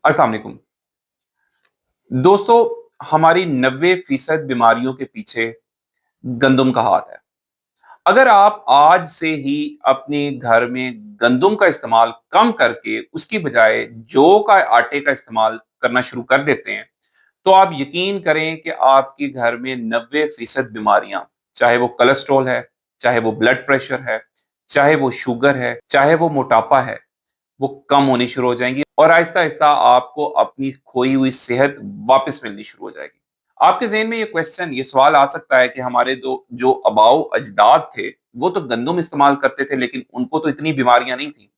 अस्सलाम वालेकुम दोस्तों। हमारी 90% बीमारियों के पीछे गंदम का हाथ है। अगर आप आज से ही अपने घर में गंदम का इस्तेमाल कम करके उसकी बजाय जौ का आटे का इस्तेमाल करना शुरू कर देते हैं, तो आप यकीन करें कि आपके घर में 90% बीमारियां, चाहे वो कोलेस्ट्रॉल है, चाहे वो ब्लड प्रेशर है, चाहे वो शुगर है, चाहे वो मोटापा है, वो कम होनी शुरू हो जाएंगी और आहिस्ता आहिस्ता आपको अपनी खोई हुई सेहत वापस मिलनी शुरू हो जाएगी। आपके ज़हन में ये सवाल आ सकता है कि हमारे दो जो आबाओ अजदाद थे, वो तो गंदम इस्तेमाल करते थे, लेकिन उनको तो इतनी बीमारियां नहीं थी।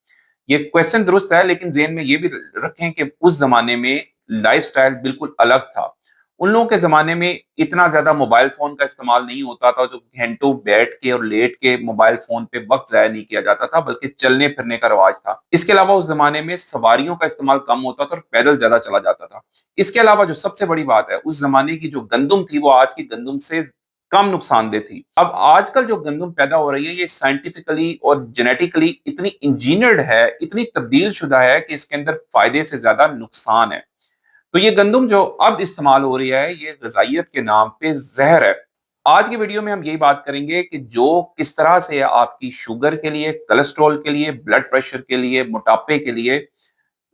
ये क्वेश्चन दुरुस्त है, लेकिन ज़हन में ये भी रखें कि उस ज़माने में लाइफ़स्टाइल बिल्कुल अलग था। उन लोगों के ज़माने में इतना ज़्यादा मोबाइल फ़ोन का इस्तेमाल नहीं होता था, जो घंटों बैठ के और लेट के मोबाइल फ़ोन पे वक़्त ज़ाया नहीं किया जाता था, बल्कि चलने-फिरने का रिवाज था। इसके अलावा उस ज़माने में सवारियों का इस्तेमाल कम होता था और पैदल ज़्यादा चला जाता था। इसके अलावा जो सबसे बड़ी बात है, उस ज़माने की जो गंदम थी, वो आज की गंदम से कम नुकसानदेह थी। अब आजकल जो गंदम पैदा हो रही है, ये साइंटिफिकली और जेनेटिकली इतनी इंजीनियर्ड है, इतनी तब्दील शुदा है कि इसके अंदर फ़ायदे से ज़्यादा नुकसान है। तो ये गंदम जो अब इस्तेमाल हो रही है, ये ग़िज़ाइयत के नाम पे ज़हर है। आज की वीडियो में हम यही बात करेंगे कि जो किस तरह से आपकी शुगर के लिए, कोलेस्ट्रॉल के लिए, ब्लड प्रेशर के लिए, मोटापे के लिए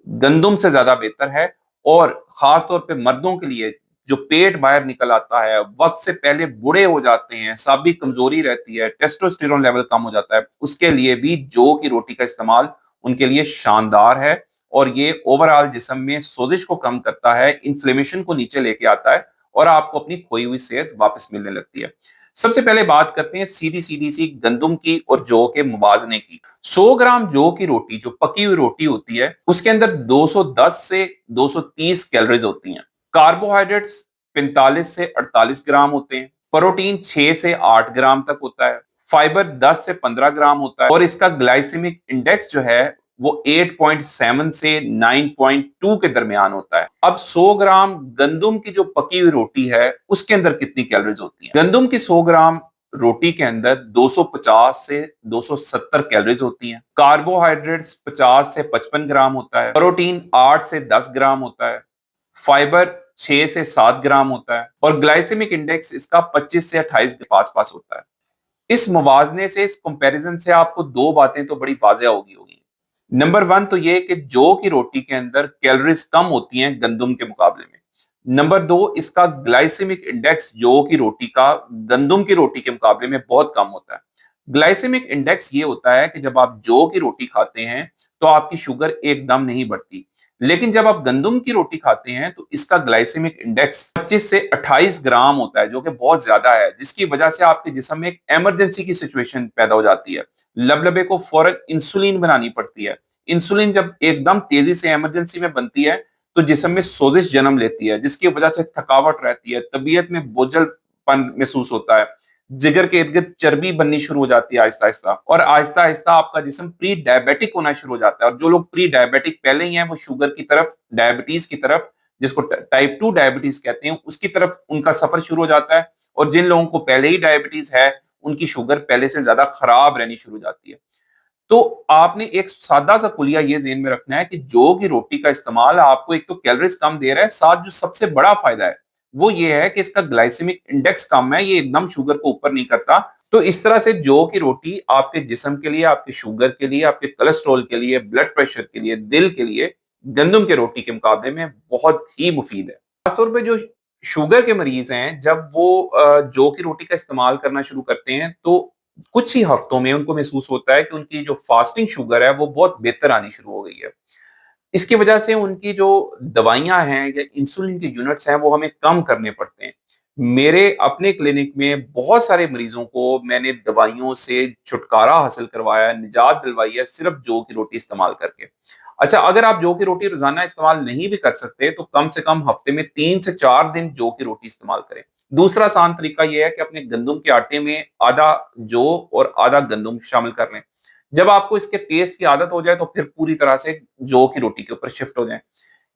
गंदम से ज़्यादा बेहतर है, और ख़ास तौर पे मर्दों के लिए जो पेट बाहर निकल आता है, वक़्त से पहले बूढ़े हो जाते हैं, साबी कमज़ोरी रहती है, टेस्टोस्टेरोन लेवल कम हो जाता है, उसके लिए भी जौ की रोटी का इस्तेमाल उनके लिए शानदार है। और ये ओवरऑल जिस्म में सोजिश को कम करता है, इन्फ्लेमेशन को नीचे लेके आता है और आपको अपनी खोई हुई सेहत वापस मिलने लगती है। सबसे पहले बात करते हैं सीधी-सीधी सी गंदम की और जौ के मुवाज़ने की। 100 ग्राम जौ की रोटी, जो पकी हुई रोटी होती है, उसके अंदर 210 से 230 कैलोरीज होती हैं। कार्बोहाइड्रेट्स 45 से 48 ग्राम होते हैं। प्रोटीन 6 से 8 ग्राम तक होता है। फाइबर 10 से 15 ग्राम होता है और इसका ग्लाइसेमिक इंडेक्स जो है वो 8.7 से 9.2 के दरमियान होता है। अब 100 ग्राम गंदम की जो पकी हुई रोटी है, उसके अंदर कितनी कैलोरीज होती हैं? गंदम की 100 ग्राम रोटी के अंदर 250 से 270 कैलोरीज होती हैं। कार्बोहाइड्रेट्स 50 से 55 ग्राम होता है। प्रोटीन 8 से 10 ग्राम होता है। फाइबर 6 से 7 ग्राम होता है और ग्लाइसेमिक इंडेक्स इसका 25 से 28 के पास पास होता है। इस मुवाजने से, इस कंपैरिजन से आपको दो बातें तो बड़ी वाज़ेह होगी। नंबर वन तो ये कि जौ की रोटी के अंदर कैलोरीज कम होती हैं गंदम के मुकाबले में। नंबर दो, इसका ग्लाइसेमिक इंडेक्स जौ की रोटी का गंदम की रोटी के मुकाबले में बहुत कम होता है। ग्लाइसेमिक इंडेक्स ये होता है कि जब आप जौ की रोटी खाते हैं तो आपकी शुगर एकदम नहीं बढ़ती, लेकिन जब आप गंदम की रोटी खाते हैं तो इसका ग्लाइसेमिक इंडेक्स 25 से 28 ग्राम होता है, जो कि बहुत ज्यादा है, जिसकी वजह से आपके जिस्म में एक इमरजेंसी की सिचुएशन पैदा हो जाती है। लबलबे को फौरन इंसुलिन बनानी पड़ती है। इंसुलिन जब एकदम तेजी से इमरजेंसी में बनती है तो जिस्म में सोजिश जन्म लेती है, जिसकी वजह से थकावट रहती है, तबीयत में बोझलपन महसूस होता है, जिगर के इर्द गिर्द चर्बी बननी शुरू हो जाती है आहिस्ता आहिस्ता, और आहिस्ता आहिस्ता आपका जिस्म प्री डायबिटिक होना शुरू हो जाता है। और जो लोग प्री डायबिटिक पहले ही हैं, वो शुगर की तरफ, डायबिटीज की तरफ, जिसको टाइप 2 डायबिटीज कहते हैं, उसकी तरफ उनका सफर शुरू हो जाता है। और जिन लोगों को पहले ही डायबिटीज है, उनकी शुगर पहले से ज्यादा खराब रहनी शुरू हो जाती है। तो आपने एक सादा सा कुलिया ये ज़हन में रखना है कि जौ की रोटी का इस्तेमाल आपको एक तो कैलोरीज कम दे रहा है, साथ जो सबसे बड़ा फायदा है वो ये है कि इसका ग्लाइसेमिक इंडेक्स कम है, ये एकदम शुगर को ऊपर नहीं करता। तो इस तरह से जौ की रोटी आपके जिस्म के लिए, आपके शुगर के लिए, आपके कोलेस्ट्रॉल के लिए, ब्लड प्रेशर के लिए, दिल के लिए गंदम की रोटी के मुकाबले में बहुत ही मुफीद है। खासतौर पे जो शुगर के मरीज हैं, जब वो जौ की रोटी का इस्तेमाल करना शुरू करते हैं तो कुछ ही हफ्तों में उनको महसूस होता है कि उनकी जो फास्टिंग शुगर है वो बहुत बेहतर आनी शुरू हो गई है। इसकी वजह से उनकी जो दवाइयाँ हैं या इंसुलिन के यूनिट्स हैं, वो हमें कम करने पड़ते हैं। मेरे अपने क्लिनिक में बहुत सारे मरीजों को मैंने दवाइयों से छुटकारा हासिल करवाया है, निजात दिलवाई है, सिर्फ जौ की रोटी इस्तेमाल करके। अच्छा, अगर आप जौ की रोटी रोजाना इस्तेमाल नहीं भी कर सकते तो कम से कम हफ्ते में 3 से 4 दिन जौ की रोटी इस्तेमाल करें। दूसरा आसान तरीका यह है कि अपने गंदम के आटे में आधा जौ और आधा गंदम शामिल कर लें। जब आपको इसके टेस्ट की आदत हो जाए तो फिर पूरी तरह से जौ की रोटी के ऊपर शिफ्ट हो जाएं।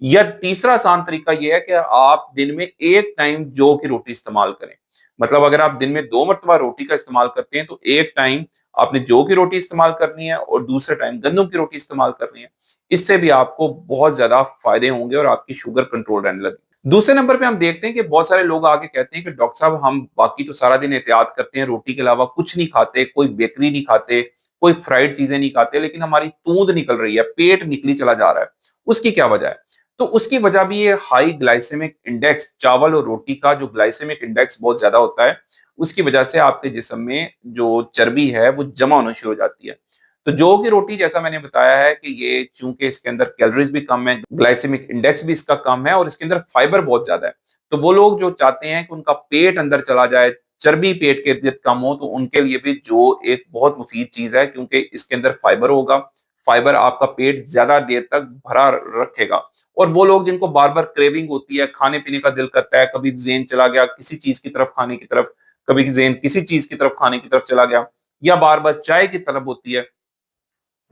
या तीसरा आसान तरीका यह है कि आप दिन में एक टाइम जौ की रोटी इस्तेमाल करें। मतलब अगर आप दिन में 2 मरतबा रोटी का इस्तेमाल करते हैं तो एक टाइम आपने जौ की रोटी इस्तेमाल करनी है और दूसरे टाइम गंदम की रोटी इस्तेमाल करनी है। इससे भी आपको बहुत ज्यादा फायदे होंगे और आपकी शुगर कंट्रोल रहने लगी। दूसरे नंबर पे हम देखते हैं कि बहुत सारे लोग आके कहते हैं कि डॉक्टर साहब हम बाकी तो सारा दिन एहतियात करते हैं, रोटी के अलावा कुछ नहीं खाते, कोई बेकरी नहीं खाते, कोई फ्राइड चीजें नहीं खाते, लेकिन हमारी तूंद निकल रही है, पेट निकली चला जा रहा है, उसकी क्या वजह है? तो उसकी वजह भी ये हाई ग्लाइसेमिक इंडेक्स, चावल और रोटी का जो ग्लाइसेमिक इंडेक्स बहुत ज्यादा होता है, उसकी वजह से आपके जिस्म में जो चर्बी है वो जमा होना शुरू हो जाती है। तो जौ की रोटी, जैसा मैंने बताया है कि ये चूंकि इसके अंदर कैलोरीज भी कम है, ग्लाइसेमिक इंडेक्स भी इसका कम है और इसके अंदर फाइबर बहुत ज्यादा है, तो वो लोग जो चाहते हैं कि उनका पेट अंदर चला जाए, चर्बी पेट के इर्द गिर्द कम हो, तो उनके लिए भी जौ एक बहुत मुफीद चीज है, क्योंकि इसके अंदर फाइबर होगा। फाइबर आपका पेट ज्यादा देर तक भरा रखेगा। और वो लोग जिनको बार बार क्रेविंग होती है, खाने पीने का दिल करता है, कभी जेन चला गया किसी चीज की तरफ खाने की तरफ, कभी जेन किसी चीज की तरफ खाने की तरफ चला गया, या बार बार चाय की तलब होती है,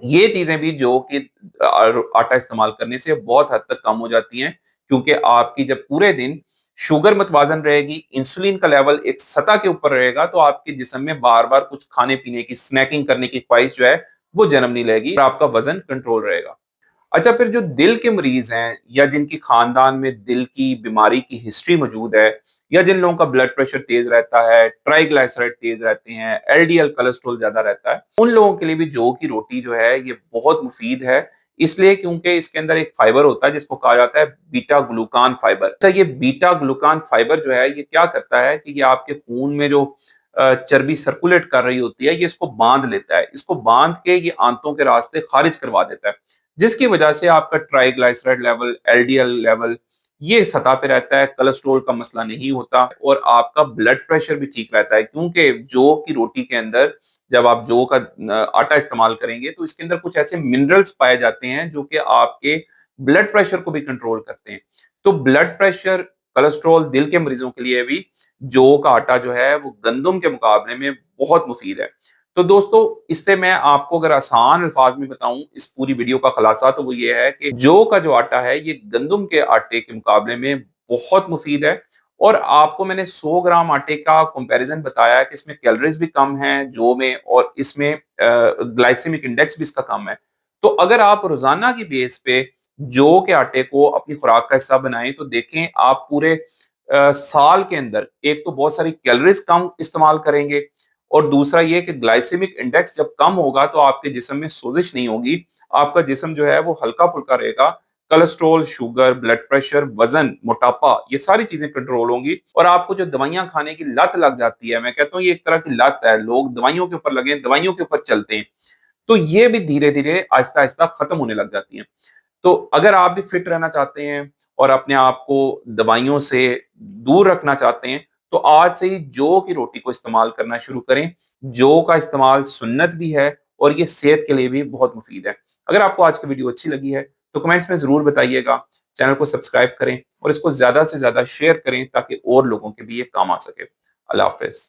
ये चीजें भी जो कि आटा इस्तेमाल करने से बहुत हद तक कम हो जाती हैं। क्योंकि आपकी जब पूरे दिन शुगर मतवाजन रहेगी, इंसुलिन का लेवल एक सतह के ऊपर रहेगा, तो आपके जिस्म में बार बार कुछ खाने पीने की, स्नैकिंग करने की ख्वाहिश जो है वो जन्म नहीं लेगी और आपका वजन कंट्रोल रहेगा। अच्छा, फिर जो दिल के मरीज हैं या जिनकी खानदान में दिल की बीमारी की हिस्ट्री मौजूद है, या जिन लोगों का ब्लड प्रेशर तेज रहता है, ट्राइग्लिसराइड तेज रहते हैं, एलडीएल कोलेस्ट्रॉल ज्यादा रहता है, उन लोगों के लिए भी जौ की रोटी जो है ये बहुत मुफीद है। इसलिए क्योंकि इसके अंदर एक फाइबर होता है जिसको कहा जाता है बीटा ग्लूकान फाइबर। अच्छा, ये बीटा ग्लूकान फाइबर जो है ये क्या करता है कि ये आपके खून में जो चर्बी सर्कुलेट कर रही होती है, ये इसको बांध लेता है, इसको बांध के ये आंतों के रास्ते खारिज करवा देता है, जिसकी वजह से आपका ट्राइग्लिसराइड लेवल, एलडीएल लेवल ये सतह पे रहता है, कोलेस्ट्रॉल का मसला नहीं होता और आपका ब्लड प्रेशर भी ठीक रहता है। क्योंकि जौ की रोटी के अंदर जब आप जौ का आटा इस्तेमाल करेंगे तो इसके अंदर कुछ ऐसे मिनरल्स पाए जाते हैं जो कि आपके ब्लड प्रेशर को भी कंट्रोल करते हैं। तो ब्लड प्रेशर, कोलेस्ट्रॉल, दिल के मरीजों के लिए भी जौ का आटा जो है वो गंदम के मुकाबले में बहुत मुफीद है। तो दोस्तों, इससे मैं आपको अगर आसान अल्फाज में बताऊं इस पूरी वीडियो का खलासा, तो वो ये है कि जौ का जो आटा है ये गंदम के आटे के मुकाबले में बहुत मुफीद है। और आपको मैंने 100 ग्राम आटे का कंपैरिजन बताया है कि इसमें कैलोरीज भी कम है जौ में, और इसमें ग्लाइसेमिक इंडेक्स भी इसका कम है। तो अगर आप रोजाना की बेस पे जौ के आटे को अपनी खुराक का हिस्सा बनाएं, तो देखें आप पूरे साल के अंदर एक तो बहुत सारी कैलोरीज कम इस्तेमाल करेंगे, और दूसरा ये कि ग्लाइसेमिक इंडेक्स जब कम होगा तो आपके जिस्म में सोजिश नहीं होगी, आपका जिस्म जो है वो हल्का फुल्का रहेगा। कोलेस्ट्रॉल, शुगर, ब्लड प्रेशर, वजन, मोटापा, ये सारी चीजें कंट्रोल होंगी। और आपको जो दवाइयां खाने की लत लग जाती है, मैं कहता हूँ ये एक तरह की लत है, लोग दवाइयों के ऊपर लगे, दवाइयों के ऊपर चलते हैं, तो ये भी धीरे धीरे आहिस्ता आहिस्ता खत्म होने लग जाती है। तो अगर आप भी फिट रहना चाहते हैं और अपने आप को दवाइयों से दूर रखना चाहते हैं, तो आज से ही जौ की रोटी को इस्तेमाल करना शुरू करें। जौ का इस्तेमाल सुन्नत भी है और ये सेहत के लिए भी बहुत मुफीद है। अगर आपको आज की वीडियो अच्छी लगी है तो कमेंट्स में जरूर बताइएगा। चैनल को सब्सक्राइब करें और इसको ज्यादा से ज्यादा शेयर करें ताकि और लोगों के भी ये काम आ सके। अल्लाह हाफिज।